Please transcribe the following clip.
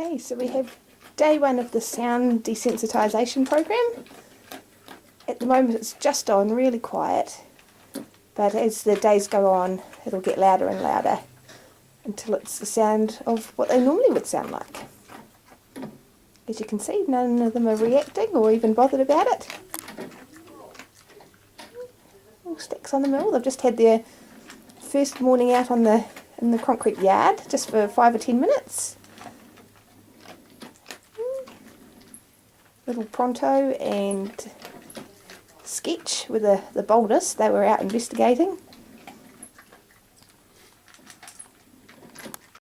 Okay, so we have day one of the sound desensitization program. At the moment it's just on really quiet, but as the days go on it'll get louder and louder until it's the sound of what they normally would sound like. As you can see, none of them are reacting or even bothered about it. All sticks on the mill. They've just had their first morning out on in the concrete yard just for 5 or 10 minutes. Little Pronto and Sketch were the boldest. They were out investigating.